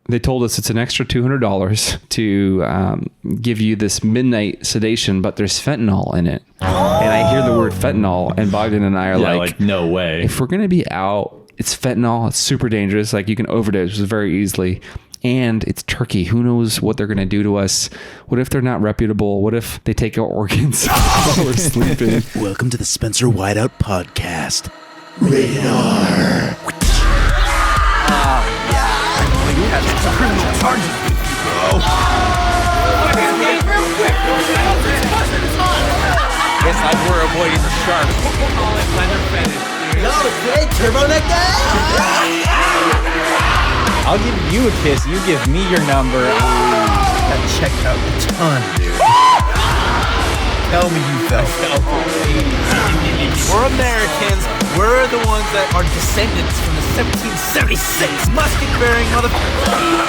they told us it's an extra $200 to give you this midnight sedation, but there's fentanyl in it. And I hear the word fentanyl, and Bogdan and I are like, no way. If we're going to be out, it's fentanyl. It's super dangerous. Like, you can overdose very easily. And it's Turkey. Who knows what they're going to do to us? What if they're not reputable? What if they take our organs while we're sleeping? Welcome to the Spencer Whiteout podcast. Rated R. You have some criminal charges with you, bro. Guess like we're avoiding the shark. No, today, Turbo Neck guy. I'll give you a kiss. You give me your number. That checked out a ton, dude. Tell me you felt. We're Americans. We're the ones that are descendants from the 1776 musket-bearing motherfuckers.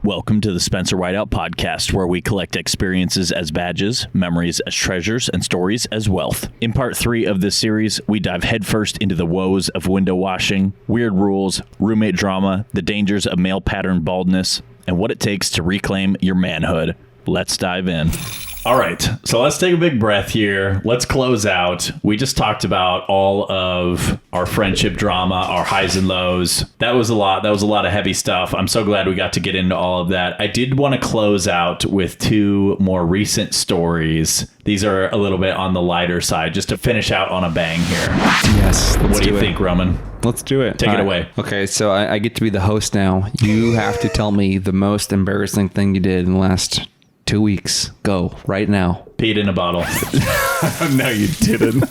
Welcome to the Spencer Whiteout podcast, where we collect experiences as badges, memories as treasures, and stories as wealth. In part 3 of this series, we dive headfirst into the woes of window washing, weird rules, roommate drama, the dangers of male pattern baldness, and what it takes to reclaim your manhood. Let's dive in. All right, so let's take a big breath here. Let's close out. We just talked about all of our friendship drama, our highs and lows. That was a lot. That was a lot of heavy stuff. I'm so glad we got to get into all of that. I did want to close out with 2 more recent stories. These are a little bit on the lighter side, just to finish out on a bang here. Yes. What do you think, Roman? Let's do it. Take it away. Okay, so I get to be the host now. You have to tell me the most embarrassing thing you did in the last 2 weeks. Go right now. Peed in a bottle. No, you didn't.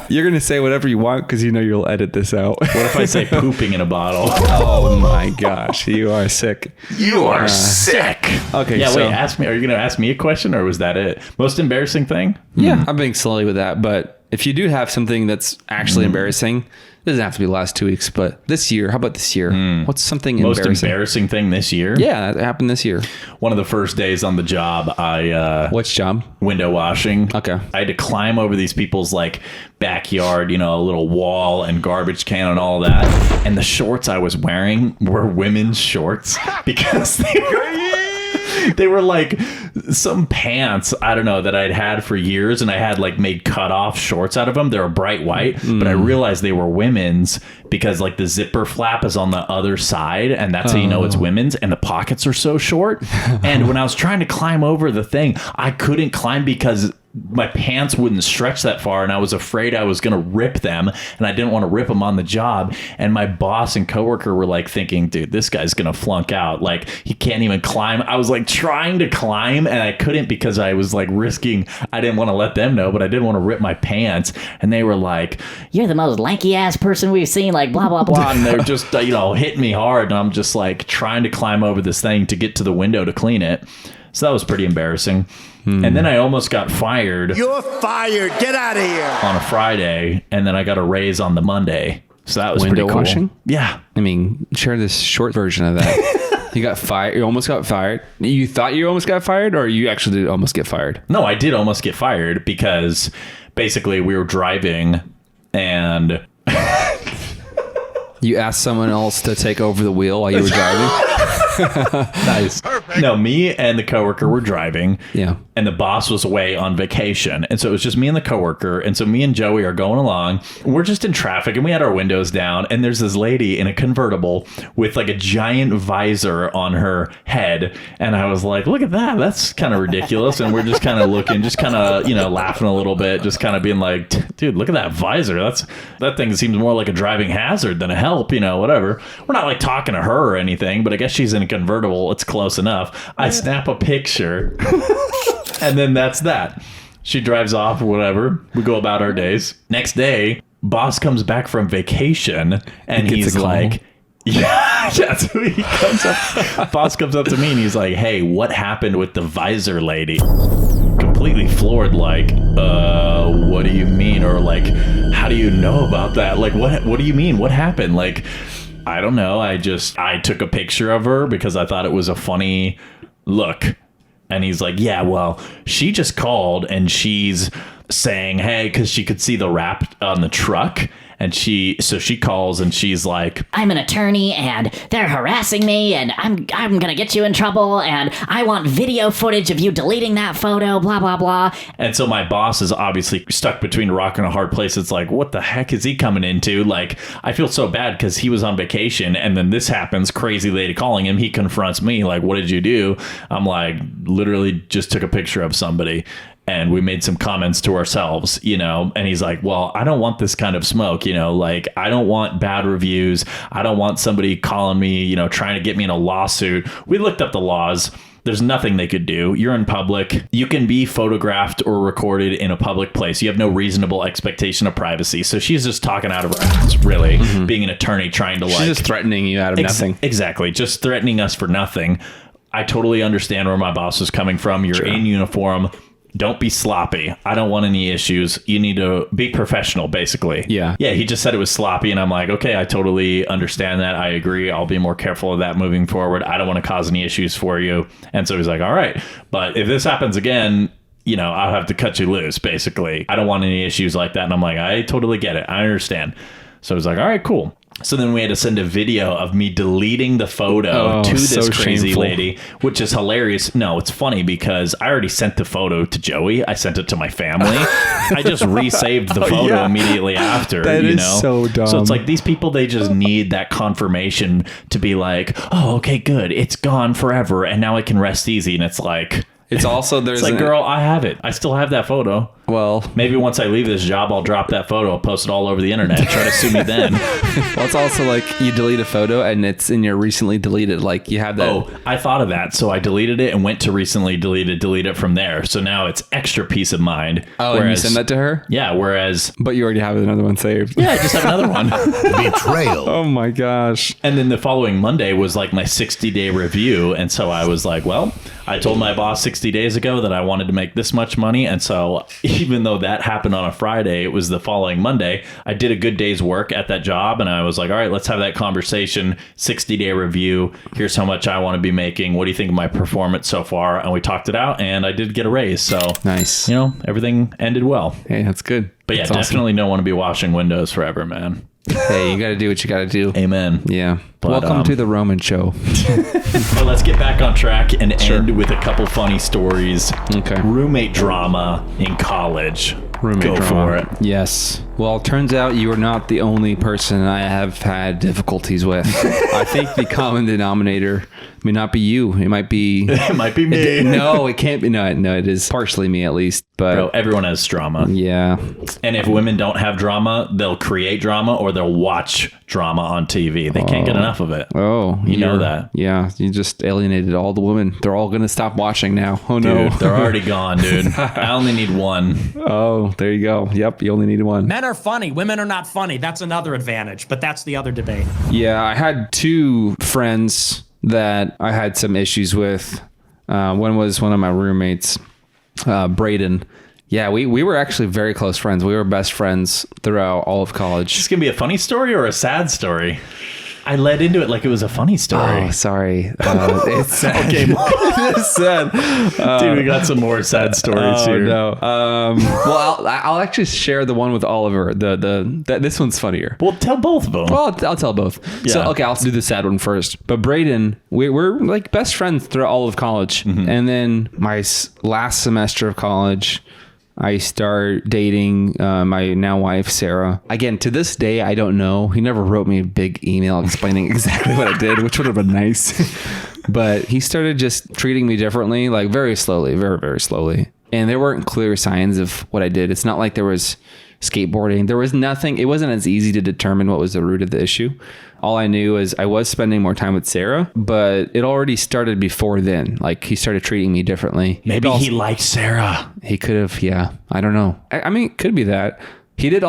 You're going to say whatever you want because you know you'll edit this out. What if I say pooping in a bottle? Oh my gosh, you are sick. You are sick. Okay, Yeah, so, wait, ask me. Are you going to ask me a question, or was that it? Most embarrassing thing? Yeah, I'm being silly with that, but if you do have something that's actually embarrassing, it doesn't have to be the last 2 weeks, but this year, how about this year? What's something Most embarrassing? embarrassing thing this year? Yeah, that happened this year. One of the first days on the job, I Which job? window washing. Okay. I had to climb over these people's like backyard, a little wall and garbage can and all that. And the shorts I was wearing were women's shorts because they were like some pants, I don't know, that I'd had for years, and I had like made cut off shorts out of them. They were bright white, but I realized they were women's because like the zipper flap is on the other side, and that's how you know it's women's, and the pockets are so short. And when I was trying to climb over the thing, I couldn't climb because my pants wouldn't stretch that far, and I was afraid I was going to rip them, and I didn't want to rip them on the job. And my boss and coworker were like thinking, dude, this guy's going to flunk out. Like, he can't even climb. I was like trying to climb, and I couldn't because I was like risking. I didn't want to let them know, but I didn't want to rip my pants. And they were like, you're the most lanky ass person we've seen, like blah, blah, blah. and they're just, hitting me hard. And I'm just like trying to climb over this thing to get to the window to clean it. So that was pretty embarrassing. And then I almost got fired. You're fired. Get out of here. On a Friday, and then I got a raise on the Monday. So that was Window pretty cool. washing? Yeah. I mean, share this short version of that. You got fired. You almost got fired. You thought you almost got fired, or you actually did almost get fired? No, I did almost get fired because basically we were driving and You asked someone else to take over the wheel while you were driving? Nice. Perfect. No, me and the coworker were driving. Yeah. And the boss was away on vacation. And so it was just me and the coworker. And so me and Joey are going along. We're just in traffic, and we had our windows down. And there's this lady in a convertible with like a giant visor on her head. And I was like, look at that. That's kind of ridiculous. And we're just kind of looking, just kind of, laughing a little bit, just kind of being like, dude, look at that visor. That thing seems more like a driving hazard than a help, whatever. We're not like talking to her or anything, but I guess she's in a convertible. It's close enough. I snap a picture and then that's that. She drives off or whatever. We go about our days. Next day, boss comes back from vacation and he's like, yeah, so he comes up. Boss comes up to me and he's like, hey, what happened with the visor lady? Completely floored, like, what do you mean? Or like, how do you know about that? Like, what do you mean? What happened? Like, I don't know. I took a picture of her because I thought it was a funny look. And he's like, yeah, well, she just called and she's saying, hey, because she could see the wrap on the truck. And she calls and she's like, I'm an attorney and they're harassing me and I'm gonna get you in trouble and I want video footage of you deleting that photo, blah, blah, blah. and so my boss is obviously stuck between a rock and a hard place. It's like, what the heck is he coming into? Like, I feel so bad because he was on vacation and then this happens, crazy lady calling him. He confronts me like, what did you do? I'm like, literally just took a picture of somebody. And we made some comments to ourselves, and he's like, well, I don't want this kind of smoke, like I don't want bad reviews. I don't want somebody calling me, trying to get me in a lawsuit. We looked up the laws. There's nothing they could do. You're in public. You can be photographed or recorded in a public place. You have no reasonable expectation of privacy. So she's just talking out of her ass, really, being an attorney trying to She's just threatening you out of nothing. Exactly. Just threatening us for nothing. I totally understand where my boss is coming from. You're in uniform. Don't be sloppy. I don't want any issues. You need to be professional, basically. Yeah. Yeah, he just said it was sloppy, and I'm like, okay, I totally understand that. I agree. I'll be more careful of that moving forward. I don't want to cause any issues for you. And so he's like, all right. But if this happens again, I'll have to cut you loose, basically. I don't want any issues like that. And I'm like, I totally get it. I understand. So I was like, all right, cool. So then we had to send a video of me deleting the photo to this crazy shameful lady, which is hilarious. No, it's funny because I already sent the photo to Joey. I sent it to my family. I just resaved the photo immediately after. That is so dumb. So it's like these people, they just need that confirmation to be like, oh, okay, good. It's gone forever. And now I can rest easy. And it's like... It's also, there's it's like, girl, I have it. I still have that photo. Well, maybe once I leave this job, I'll drop that photo. I'll post it all over the internet. Try to sue me then. Well, it's also like you delete a photo and it's in your recently deleted. Like you have that. Oh, I thought of that. So I deleted it and went to recently delete it from there. So now it's extra peace of mind. Oh, and you send that to her? Yeah. Whereas. But you already have another one saved. Yeah, I just have another one. Betrayal. Oh my gosh. And then the following Monday was like my 60-day review. And so I was like, well, I told my boss 60 days ago that I wanted to make this much money. And so even though that happened on a Friday, it was the following Monday, I did a good day's work at that job. And I was like, all right, let's have that conversation, 60-day review. Here's how much I want to be making. What do you think of my performance so far? And we talked it out and I did get a raise. So nice. Everything ended well. Hey, that's good. But yeah, definitely don't want to be washing windows forever, man. Hey, you got to do what you got to do. Amen. Yeah. But, welcome to the Roman show. Well, let's get back on track and end with a couple funny stories. Okay. Roommate drama in college. Roommate Go drama. for it. Yes. Well, it turns out you are not the only person I have had difficulties with. I think the common denominator may not be you. It might be... It might be me. No, it can't be. No, it is partially me at least. But Bro, everyone has drama. Yeah. And if women don't have drama, they'll create drama or they'll watch drama on TV. They can't get enough of it. Oh, you know that. Yeah, you just alienated all the women. They're all going to stop watching now. Oh, no. Dude, they're already gone, dude. I only need one. Oh, there you go. Yep, you only need one. Men are funny. Women are not funny. That's another advantage, but that's the other debate. Yeah, I had two friends that I had some issues with. One was one of my roommates, Braden. Yeah, we were actually very close friends. We were best friends throughout all of college. Is this going to be a funny story or a sad story? I led into it like it was a funny story. Oh, sorry. It's sad. Okay, it's sad. Dude, we got some more sad stories here. No. Well, I'll actually share the one with Oliver. This one's funnier. Well, tell both of them. Well, I'll tell both. Yeah. So, okay, I'll do the sad one first. But Braden, we're like best friends throughout all of college. Mm-hmm. And then my last semester of college, I start dating my now wife, Sarah. Again, to this day, I don't know. He never wrote me a big email explaining exactly what I did, which would have been nice. But he started just treating me differently, like very slowly, very, very slowly. And there weren't clear signs of what I did. It's not like there was skateboarding. There was nothing. It wasn't as easy to determine what was the root of the issue. All I knew is I was spending more time with Sarah, but it already started before then. Like he started treating me differently. Maybe he liked Sarah. He could have. Yeah. I don't know. I mean, it could be that. He did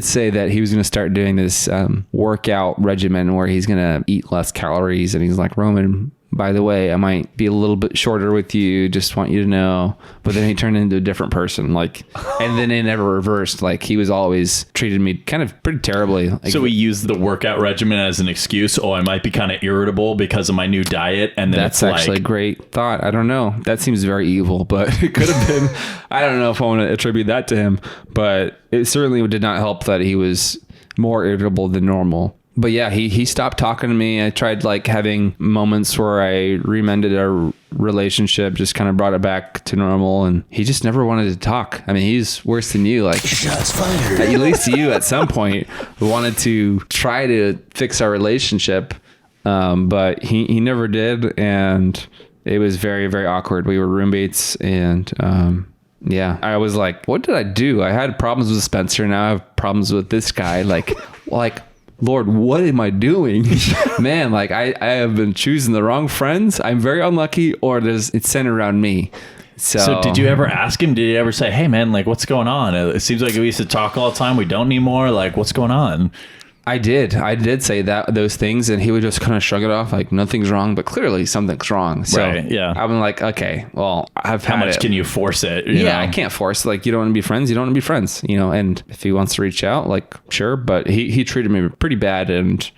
say that he was going to start doing this workout regimen where he's going to eat less calories. And he's like, Roman, by the way, I might be a little bit shorter with you. Just want you to know. But then he turned into a different person. Like, and then it never reversed. Like, he was always treated me kind of pretty terribly. Like, so we used the workout regimen as an excuse. Oh, I might be kind of irritable because of my new diet. And then that's it's actually a great thought. I don't know. That seems very evil, but it could have been. I don't know if I want to attribute that to him, but it certainly did not help that he was more irritable than normal. But yeah, he stopped talking to me. I tried like having moments where I remended our relationship, just kind of brought it back to normal, and he just never wanted to talk. I mean, he's worse than you. Like, shots fired. At least you at some point wanted to try to fix our relationship, but he never did, and it was very, very awkward. We were roommates, and yeah, I was like, what did I do? I had problems with Spencer, now I have problems with this guy. Like Lord, what am I doing? Man, like I have been choosing the wrong friends. I'm very unlucky, or it's centered around me. So did you ever ask him? Did he ever say, hey man, like what's going on? It seems like we used to talk all the time. We don't anymore. Like what's going on? I did say those things, and he would just kind of shrug it off like nothing's wrong, but clearly something's wrong. So right, yeah. I'm like, okay, well, how much can you force it? You know? I can't force. Like, you don't want to be friends, you don't want to be friends, you know. And if he wants to reach out, like, sure. But he treated me pretty bad, and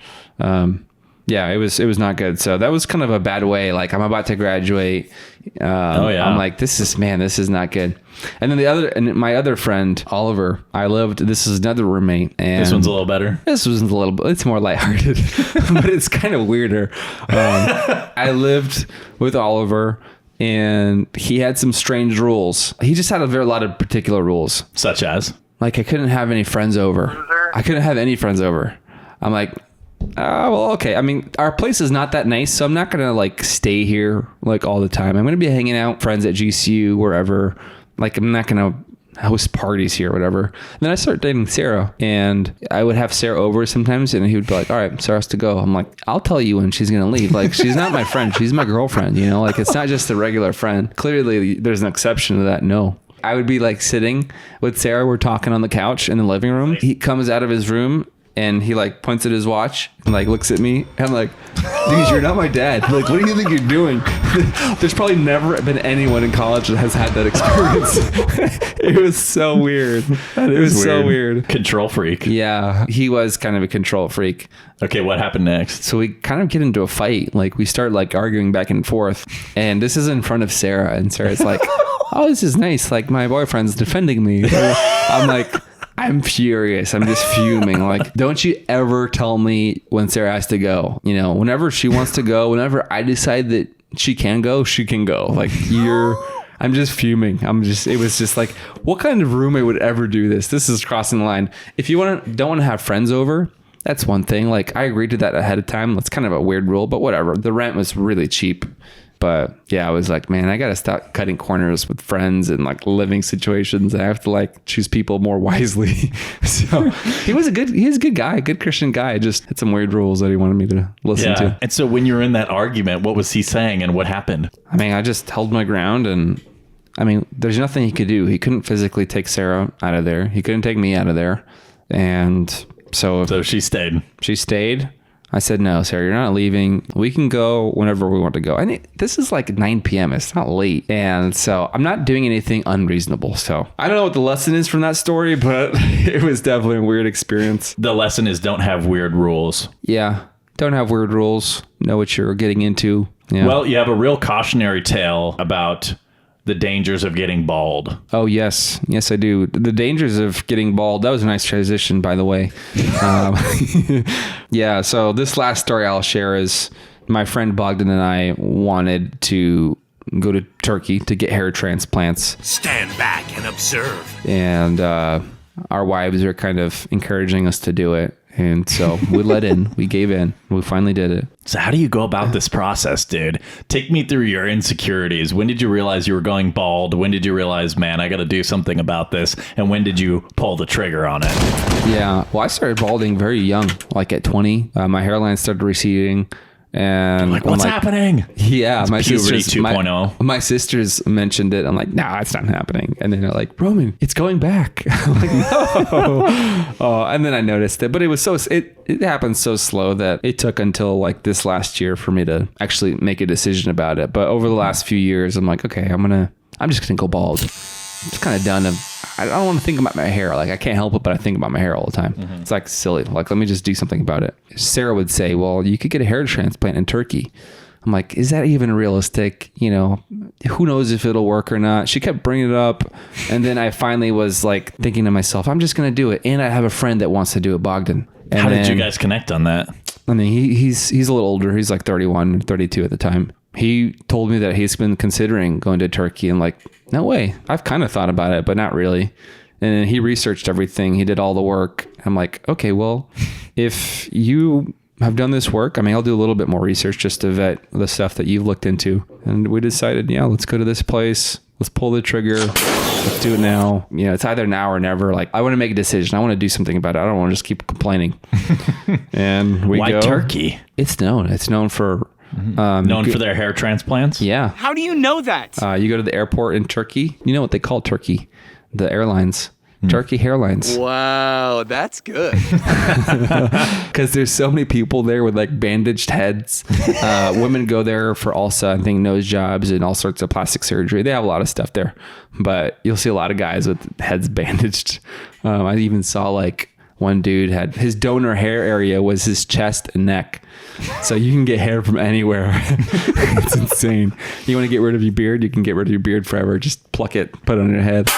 yeah, it was not good. So that was kind of a bad way. Like, I'm about to graduate. I'm like, this is not good. And then my other friend, Oliver, this is another roommate. And this one's a little better. This one's a little bit, it's more lighthearted, but it's kind of weirder. I lived with Oliver, and he had some strange rules. He just had a lot of particular rules. Such as? Like, I couldn't have any friends over. I couldn't have any friends over. I'm like, well, okay. I mean, our place is not that nice, so I'm not going to like stay here like all the time. I'm going to be hanging out, friends at GCU, wherever. Like, I'm not going to host parties here or whatever. And then I started dating Sarah, and I would have Sarah over sometimes, and he would be like, all right, Sarah has to go. I'm like, I'll tell you when she's going to leave. Like, she's not my friend. She's my girlfriend, you know? Like, it's not just a regular friend. Clearly, there's an exception to that. No. I would be like sitting with Sarah. We're talking on the couch in the living room. He comes out of his room, and he like points at his watch and like looks at me, and I'm like, dude, you're not my dad. Like, what do you think you're doing? There's probably never been anyone in college that has had that experience. It was so weird. It was so weird. Control freak. Yeah, he was kind of a control freak. Okay, what happened next? So we kind of get into a fight. Like, we start like arguing back and forth, and this is in front of Sarah, and Sarah's like, oh, this is nice. Like, my boyfriend's defending me. I'm like, I'm furious. I'm just fuming. Like, don't you ever tell me when Sarah has to go. You know, whenever she wants to go, whenever I decide that she can go, she can go. Like, I'm just fuming. It was just like, what kind of roommate would ever do this? This is crossing the line. If you don't want to have friends over, that's one thing. Like, I agreed to that ahead of time. That's kind of a weird rule, but whatever. The rent was really cheap. But yeah, I was like, man, I got to stop cutting corners with friends and like living situations. I have to like choose people more wisely. So he's a good guy, a good Christian guy. Just had some weird rules that he wanted me to listen to. And so when you were in that argument, what was he saying and what happened? I mean, I just held my ground, and I mean, there's nothing he could do. He couldn't physically take Sarah out of there. He couldn't take me out of there. And so she stayed. She stayed. I said, no, Sarah, you're not leaving. We can go whenever we want to go. And this is like 9 p.m. It's not late. And so I'm not doing anything unreasonable. So I don't know what the lesson is from that story, but it was definitely a weird experience. The lesson is don't have weird rules. Yeah. Don't have weird rules. Know what you're getting into. Yeah. Well, you have a real cautionary tale about the dangers of getting bald. Oh, yes. Yes, I do. The dangers of getting bald. That was a nice transition, by the way. Yeah, so this last story I'll share is my friend Bogdan and I wanted to go to Turkey to get hair transplants. Stand back and observe. And our wives are kind of encouraging us to do it. And so we let in, we gave in, we finally did it. So how do you go about this process, dude? Take me through your insecurities. When did you realize you were going bald? When did you realize, man, I got to do something about this? And when did you pull the trigger on it? Yeah, well, I started balding very young, like at 20. My hairline started receding. And Like, what's happening? Yeah, my puberty sisters, 2.0. my sisters mentioned it. I'm like, nah, it's not happening. And then they're like, Roman, it's going back. I'm like, no. Oh, and then I noticed it, but it was it happened so slow that it took until like this last year for me to actually make a decision about it. But over the last few years, I'm like, okay, I'm just gonna go bald. It's kind of done. I don't want to think about my hair. Like, I can't help it, but I think about my hair all the time. It's like silly. Like, let me just do something about it. Sarah would say, well, you could get a hair transplant in Turkey. I'm like, is that even realistic? You know, who knows if it'll work or not? She kept bringing it up. And then I finally was like thinking to myself, I'm just going to do it. And I have a friend that wants to do it, Bogdan. And How did you guys connect on that? I mean, he's a little older. He's like 31, 32 at the time. He told me that he's been considering going to Turkey, and like, no way. I've kind of thought about it, but not really. And then he researched everything. He did all the work. I'm like, okay, well, if you have done this work, I mean, I'll do a little bit more research just to vet the stuff that you've looked into. And we decided, yeah, let's go to this place. Let's pull the trigger. Let's do it now. You know, it's either now or never. Like, I want to make a decision. I want to do something about it. I don't want to just keep complaining. And we Why go. Turkey? It's known for... Known for their hair transplants? Yeah. How do you know that? You go to the airport in Turkey. You know what they call Turkey? The airlines. Turkey Hairlines. Wow, that's good. Because there's so many people there with like bandaged heads. Women go there for also, I think, nose jobs and all sorts of plastic surgery. They have a lot of stuff there. But you'll see a lot of guys with heads bandaged. I even saw like one dude had his donor hair area was his chest and neck. So you can get hair from anywhere. It's insane. You want to get rid of your beard? You can get rid of your beard forever. Just pluck it, put it on your head.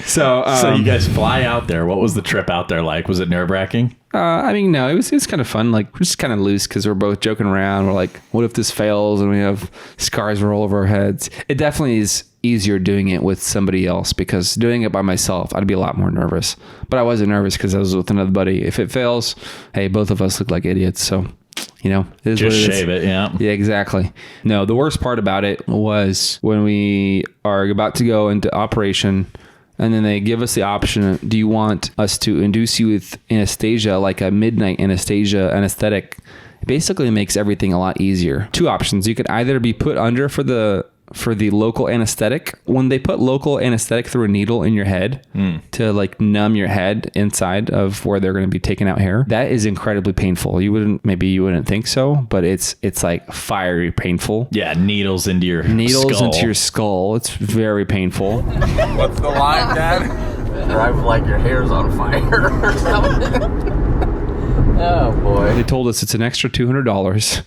So you guys fly out there. What was the trip out there like? Was it nerve-wracking? I mean, no, it was kind of fun. Like, we're just kind of loose because we're both joking around. We're like, what if this fails and we have scars roll over our heads? It definitely is easier doing it with somebody else, because doing it by myself, I'd be a lot more nervous. But I wasn't nervous because I was with another buddy. If it fails, hey, both of us look like idiots. So, you know, it is Just what it shave is. it, yeah. Yeah, exactly. No, the worst part about it was when we are about to go into operation, and then they give us the option, do you want us to induce you with anesthesia, like a midnight anesthesia anesthetic? It basically makes everything a lot easier. Two options. You could either be put under for the local anesthetic. When they put local anesthetic through a needle in your head to like numb your head inside of where they're going to be taking out hair, that is incredibly painful. Maybe you wouldn't think so, but it's like fiery painful. Yeah, needles into your skull. It's very painful. What's the line, Dad? Drive like your hair's on fire or something. Oh, boy. They told us it's an extra $200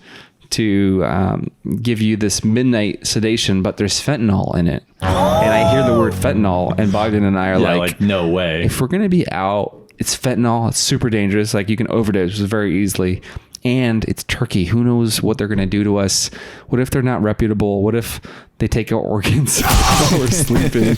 to give you this midnight sedation, but there's fentanyl in it. And I hear the word fentanyl, and Bogdan and I are like, no way. if we're going to be out, it's fentanyl. It's super dangerous. Like, you can overdose very easily. And it's Turkey. Who knows what they're going to do to us? What if they're not reputable? What if they take our organs while we're sleeping?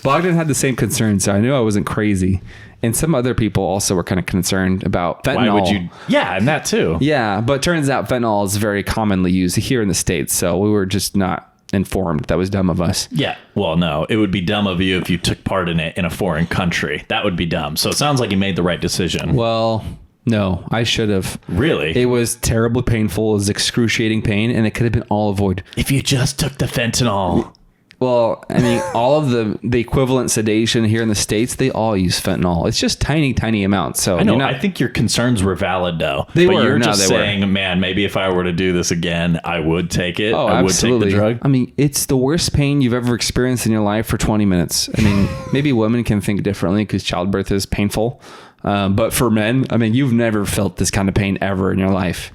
Bogdan had the same concern, so I knew I wasn't crazy. And some other people also were kind of concerned about fentanyl. Why would you? Yeah, and that too. Yeah, but turns out fentanyl is very commonly used here in the States, so we were just not informed. That was dumb of us. Yeah, well, no, it would be dumb of you if you took part in it in a foreign country. That would be dumb. So it sounds like you made the right decision. Well, no, I should have. Really? It was terribly painful. It was excruciating pain, and it could have been all avoided. If you just took the fentanyl. Well, I mean, all of the equivalent sedation here in the States, they all use fentanyl. It's just tiny amounts. So I know. I think your concerns were valid, though. They but were. You're No, just they saying, were. man, maybe if I were to do this again, I would take it. Oh, I absolutely. would take the drug. I mean, it's the worst pain you've ever experienced in your life for 20 minutes. I mean, maybe women can think differently because childbirth is painful. But for men, I mean, you've never felt this kind of pain ever in your life.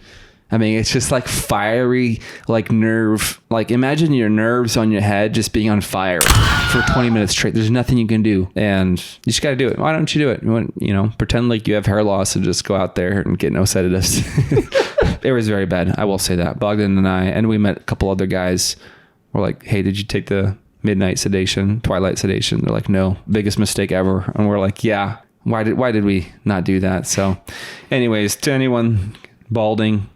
I mean, it's just like fiery, like nerve. Like, imagine your nerves on your head just being on fire for 20 minutes straight. There's nothing you can do, and you just got to do it. Why don't you do it? Pretend like you have hair loss and just go out there and get no sedatives. It was very bad. I will say that. Bogdan and I, and we met a couple other guys, were like, hey, did you take the midnight sedation, twilight sedation? They're like, no, biggest mistake ever. And we're like, yeah, why did we not do that? So anyways, to anyone balding,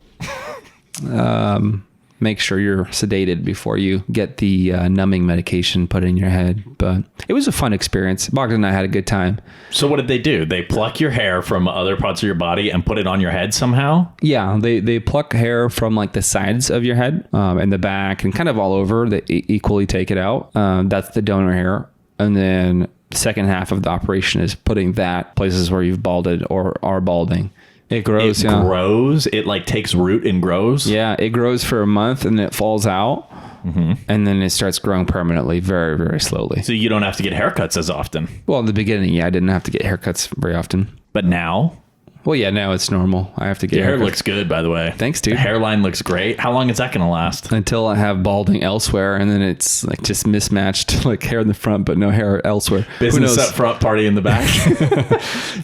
make sure you're sedated before you get the numbing medication put in your head. But it was a fun experience. Bogdan and I had a good time. So what did they do? They pluck your hair from other parts of your body and put it on your head somehow? Yeah, they pluck hair from like the sides of your head and the back and kind of all over. They equally take it out. That's the donor hair. And then the second half of the operation is putting that places where you've balded or are balding. It grows. It grows? It like takes root and grows? Yeah, it grows for a month and it falls out. Mm-hmm. And then it starts growing permanently very, very slowly. So you don't have to get haircuts as often? Well, in the beginning, yeah, I didn't have to get haircuts very often. But now? Well, yeah, now it's normal. I have to get your hair looks good, by the way. Thanks, dude. The hairline looks great. How long is that going to last? Until I have balding elsewhere, and then it's like just mismatched, like hair in the front, but no hair elsewhere. Business up front, party in the back.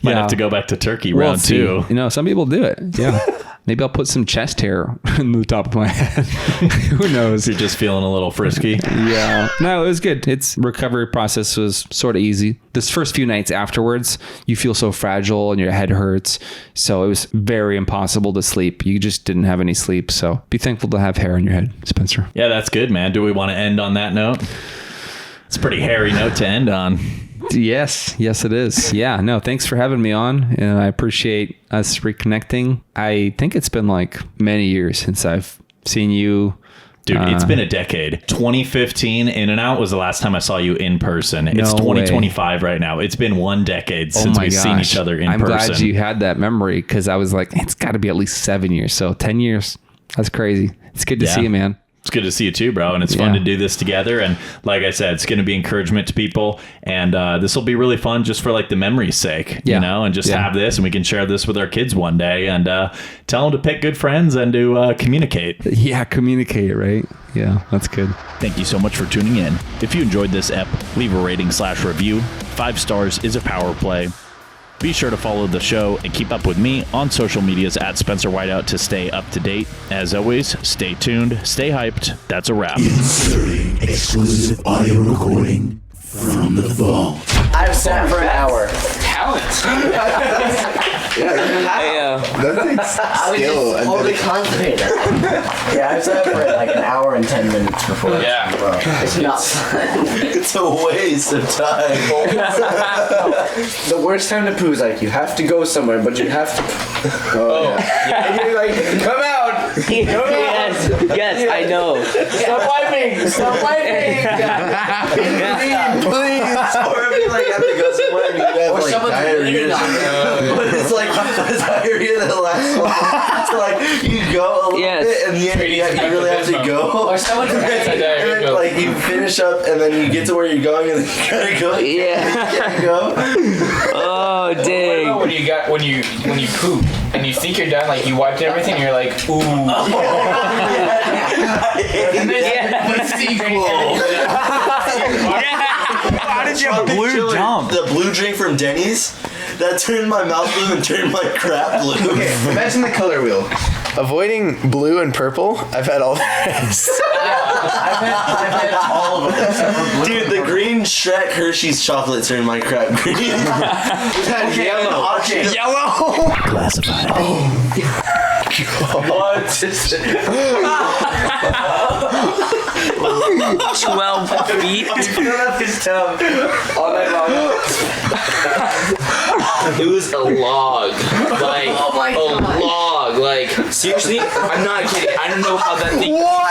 Might have to go back to turkey round 2. You know, some people do it. Yeah. Maybe I'll put some chest hair in the top of my head. Who knows? You're just feeling a little frisky. Yeah. No, it was good. Its recovery process was sort of easy. This first few nights afterwards, you feel so fragile and your head hurts. So it was very impossible to sleep. You just didn't have any sleep. So be thankful to have hair on your head, Spencer. Yeah, that's good, man. Do we want to end on that note? It's a pretty hairy note to end on. Yes, it is. Yeah, no, thanks for having me on, and I appreciate us reconnecting. I think it's been like many years since I've seen you. Dude, it's been a decade. 2015 In and Out was the last time I saw you in person. It's 2025 right now. It's been 1 decade since we've seen each other in person. I'm glad you had that memory, because I was like, it's got to be at least 7 years. So 10 years. That's crazy. It's good to see you, man. It's good to see you too, bro. And it's fun to do this together. And like I said, it's going to be encouragement to people. And this will be really fun just for like the memory's sake, you know, and just have this and we can share this with our kids one day and tell them to pick good friends and to communicate. Yeah, communicate, right? Yeah, that's good. Thank you so much for tuning in. If you enjoyed this ep, leave a rating/review. 5 stars is a power play. Be sure to follow the show and keep up with me on social medias at Spencer Whiteout to stay up to date. As always, stay tuned, stay hyped. That's a wrap. Inserting exclusive audio recording from the vault. I've sat for an hour. Talent. That takes skill. I was just totally constipated. Yeah, I've sat for like an hour and 10 minutes before. Yeah. It's not fun. It's a waste of time. The worst time to poo is like you have to go somewhere, but you have to. And you're like, come out. Yes, I know. Stop wiping. Stop wiping. Please. Or if you like have to go somewhere and you have Or like diarrhea. But it's like diarrhea that lasts long. So like you go a little bit and then you really have to go. Or someone and then like you finish up and then you get to where you're going and then you gotta go. Yeah. You gotta go. Oh, dang. When you poop and you think you're done, like you wiped everything, and you're like, ooh. And then the sequel. How did you have blue jump? The blue drink from Denny's that turned my mouth blue and turned my crap blue. Okay, imagine the color wheel. Avoiding blue and purple, I've had all the rest. I've had all of them except for blue. Dude, the green Shrek Hershey's chocolate turned my crap green. We've had yellow. Okay. Yellow. Classified. Oh. What? 12 feet. He's filling up his tub all night long. It was a log. Like, Oh my a log. Like, seriously? I'm not kidding. I don't know how that thing. What? I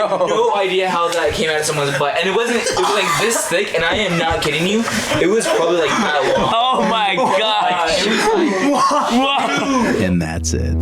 have no idea how that came out of someone's butt. And it was like this thick, and I am not kidding you. It was probably like that long. Oh my god. It was like, And that's it.